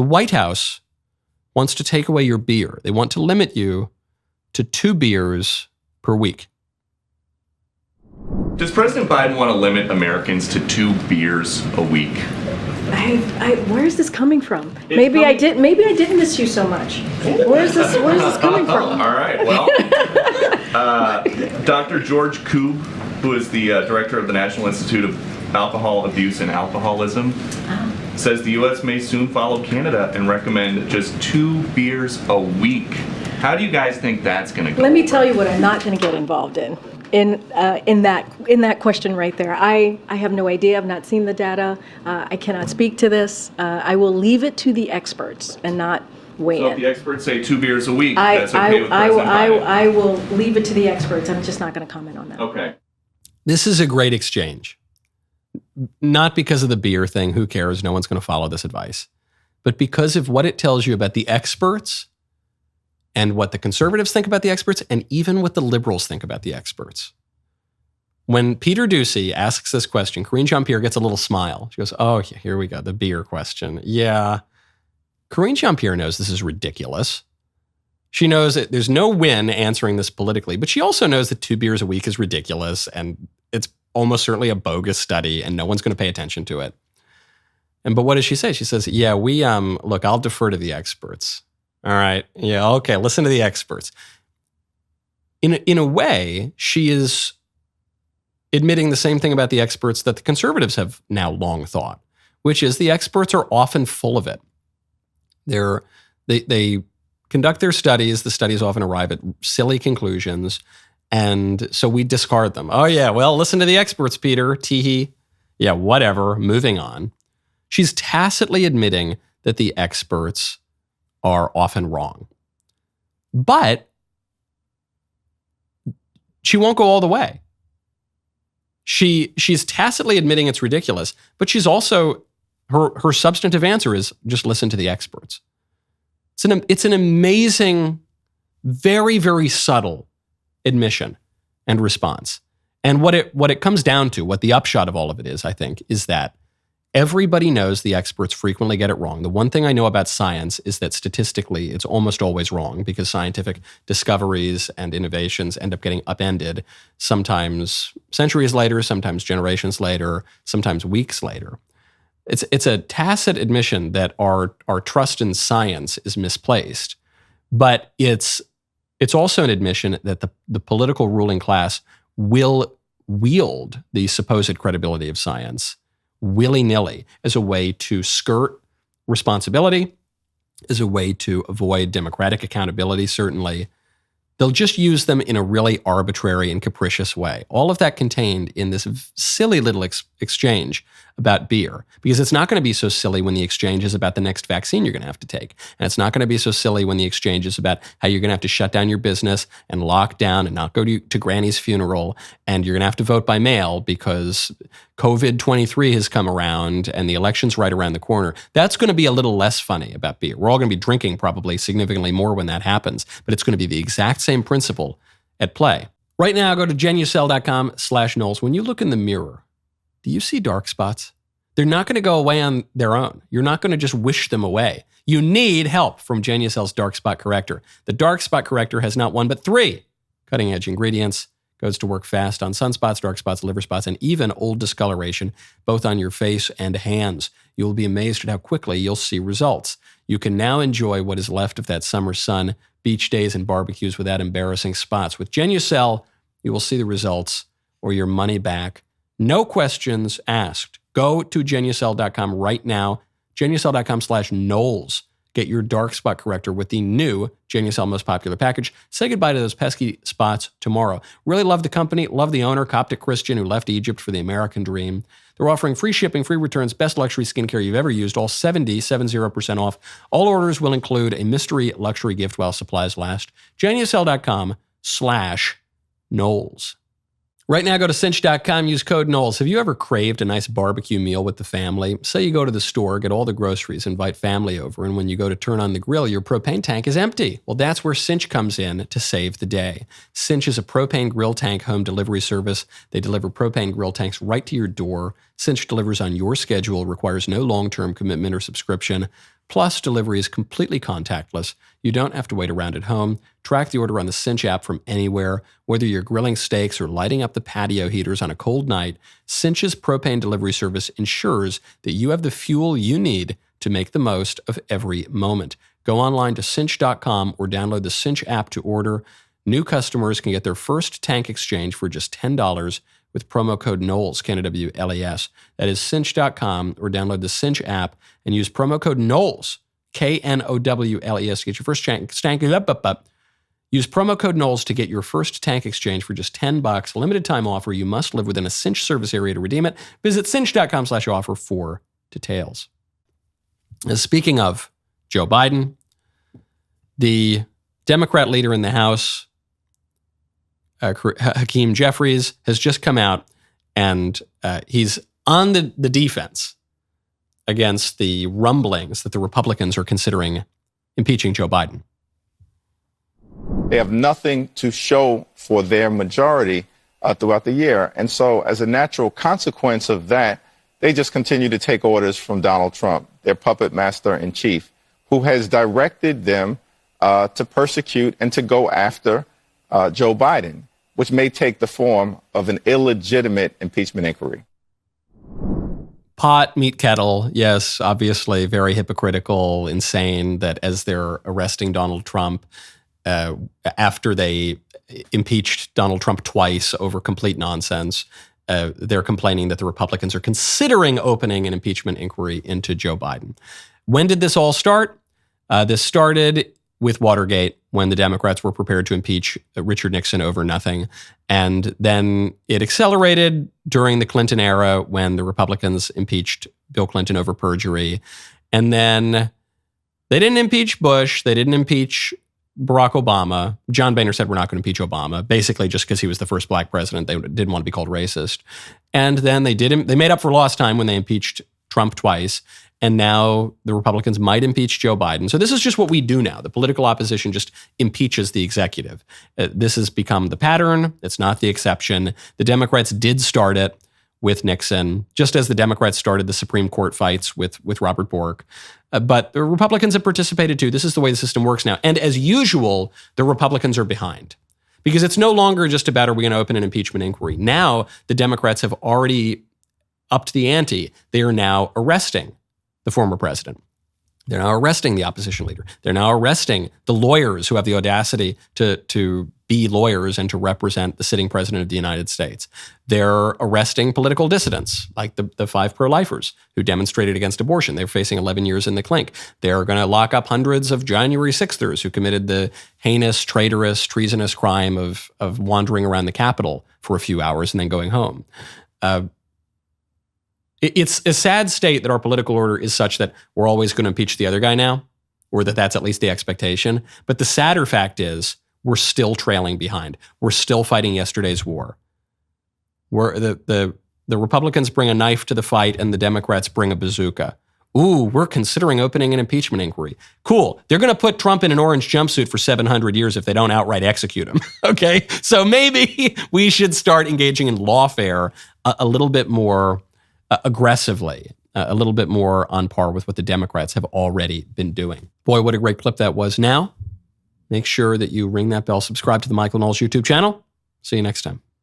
The White House wants to take away your beer. They want to limit you to 2 beers per week. Does President Biden want to limit Americans to 2 beers a week? Where is this coming from? Maybe I didn't miss you so much. Where is this coming from? All right, well, Dr. George Koob, who is the director of the National Institute of Alcohol Abuse and Alcoholism, says the U.S. may soon follow Canada and recommend just 2 beers a week. How do you guys think that's going to go? Let me tell you what I'm not going to get involved in that question right there. I have no idea. I've not seen the data. I cannot speak to this. I will leave it to the experts and not weigh in. So if the experts say 2 beers a week, that's okay with President Biden? I will leave it to the experts. I'm just not going to comment on that. Okay. This is a great exchange. Not because of the beer thing, who cares? No one's going to follow this advice. But because of what it tells you about the experts and what the conservatives think about the experts and even what the liberals think about the experts. When Peter Doocy asks this question, Karine Jean-Pierre gets a little smile. She goes, oh, here we go, the beer question. Yeah. Karine Jean-Pierre knows this is ridiculous. She knows that there's no win answering this politically, but she also knows that 2 beers a week is ridiculous and it's almost certainly a bogus study and no one's going to pay attention to it. But what does she say? She says, yeah, look, I'll defer to the experts. All right. Yeah. Okay. Listen to the experts. In a way, she is admitting the same thing about the experts that the conservatives have now long thought, which is the experts are often full of it. They conduct their studies. The studies often arrive at silly conclusions. And so we discard them. Oh, yeah. Well, listen to the experts, Peter. Teehee. Yeah, whatever. Moving on. She's tacitly admitting that the experts are often wrong. But she won't go all the way. She's tacitly admitting it's ridiculous, but she's also, her substantive answer is just listen to the experts. It's an amazing, very, very subtle admission and response. And what it comes down to, what the upshot of all of it is, I think, is that everybody knows the experts frequently get it wrong. The one thing I know about science is that statistically it's almost always wrong because scientific discoveries and innovations end up getting upended, sometimes centuries later, sometimes generations later, sometimes weeks later. It's a tacit admission that our trust in science is misplaced, but it's also an admission that the political ruling class will wield the supposed credibility of science willy-nilly as a way to skirt responsibility, as a way to avoid democratic accountability, certainly. They'll just use them in a really arbitrary and capricious way. All of that contained in this silly little exchange about beer, because it's not going to be so silly when the exchange is about the next vaccine you're going to have to take. And it's not going to be so silly when the exchange is about how you're going to have to shut down your business and lock down and not go to Granny's funeral. And you're going to have to vote by mail because COVID-23 has come around and the election's right around the corner. That's going to be a little less funny about beer. We're all going to be drinking probably significantly more when that happens, but it's going to be the exact same principle at play. Right now, go to Genucel.com/Knowles. When you look in the mirror, do you see dark spots? They're not going to go away on their own. You're not going to just wish them away. You need help from Genucel's Dark Spot Corrector. The Dark Spot Corrector has not 1, but 3 cutting-edge ingredients. Goes to work fast on sunspots, dark spots, liver spots, and even old discoloration, both on your face and hands. You will be amazed at how quickly you'll see results. You can now enjoy what is left of that summer sun, beach days, and barbecues without embarrassing spots. With Genucel, you will see the results or your money back. No questions asked. Go to Genucel.com right now, Genucel.com/Knowles. Get your dark spot corrector with the new Genucel Most Popular Package. Say goodbye to those pesky spots tomorrow. Really love the company, love the owner, Coptic Christian, who left Egypt for the American dream. They're offering free shipping, free returns, best luxury skincare you've ever used, all 70% off. All orders will include a mystery luxury gift while supplies last. Genucel.com/Knowles. Right now, go to Cinch.com, use code Knowles. Have you ever craved a nice barbecue meal with the family? Say you go to the store, get all the groceries, invite family over, and when you go to turn on the grill, your propane tank is empty. Well, that's where Cinch comes in to save the day. Cinch is a propane grill tank home delivery service. They deliver propane grill tanks right to your door. Cinch delivers on your schedule, requires no long-term commitment or subscription. Plus, delivery is completely contactless. You don't have to wait around at home. Track the order on the Cinch app from anywhere. Whether you're grilling steaks or lighting up the patio heaters on a cold night, Cinch's propane delivery service ensures that you have the fuel you need to make the most of every moment. Go online to cinch.com or download the Cinch app to order. New customers can get their first tank exchange for just $10 with promo code Knowles, K-N-O-W-L-E-S. That is cinch.com, or download the Cinch app and use promo code Knowles, K-N-O-W-L-E-S, to get your first tank. Use promo code Knowles to get your first tank exchange for just $10. Limited time offer. You must live within a Cinch service area to redeem it. Visit cinch.com/offer for details. Speaking of Joe Biden, the Democrat leader in the House, Hakeem Jeffries, has just come out and he's on the defense against the rumblings that the Republicans are considering impeaching Joe Biden. They have nothing to show for their majority throughout the year. And so as a natural consequence of that, they just continue to take orders from Donald Trump, their puppet master in chief, who has directed them to persecute and to go after Joe Biden, which may take the form of an illegitimate impeachment inquiry. Pot, meat kettle, yes, obviously very hypocritical, insane that as they're arresting Donald Trump, after they impeached Donald Trump twice over complete nonsense, they're complaining that the Republicans are considering opening an impeachment inquiry into Joe Biden. When did this all start? This started with Watergate, when the Democrats were prepared to impeach Richard Nixon over nothing. And then it accelerated during the Clinton era when the Republicans impeached Bill Clinton over perjury. And then they didn't impeach Bush. They didn't impeach Barack Obama. John Boehner said, we're not going to impeach Obama, basically just because he was the first black president. They didn't want to be called racist. And then they made up for lost time when they impeached Trump twice. And now the Republicans might impeach Joe Biden. So this is just what we do now. The political opposition just impeaches the executive. This has become the pattern. It's not the exception. The Democrats did start it with Nixon, just as the Democrats started the Supreme Court fights with Robert Bork. But the Republicans have participated too. This is the way the system works now. And as usual, the Republicans are behind. Because it's no longer just about, are we going to open an impeachment inquiry? Now, the Democrats have already upped the ante. They are now arresting the former president. They're now arresting the opposition leader. They're now arresting the lawyers who have the audacity to be lawyers and to represent the sitting president of the United States. They're arresting political dissidents, like the 5 pro-lifers who demonstrated against abortion. They're facing 11 years in the clink. They're going to lock up hundreds of January 6thers who committed the heinous, traitorous, treasonous crime of wandering around the Capitol for a few hours and then going home. It's a sad state that our political order is such that we're always going to impeach the other guy now, or that's at least the expectation. But the sadder fact is we're still trailing behind. We're still fighting yesterday's war. The Republicans bring a knife to the fight and the Democrats bring a bazooka. Ooh, we're considering opening an impeachment inquiry. Cool. They're going to put Trump in an orange jumpsuit for 700 years if they don't outright execute him. Okay? So maybe we should start engaging in lawfare a little bit more aggressively, a little bit more on par with what the Democrats have already been doing. Boy, what a great clip that was. Now, make sure that you ring that bell, subscribe to the Michael Knowles YouTube channel. See you next time.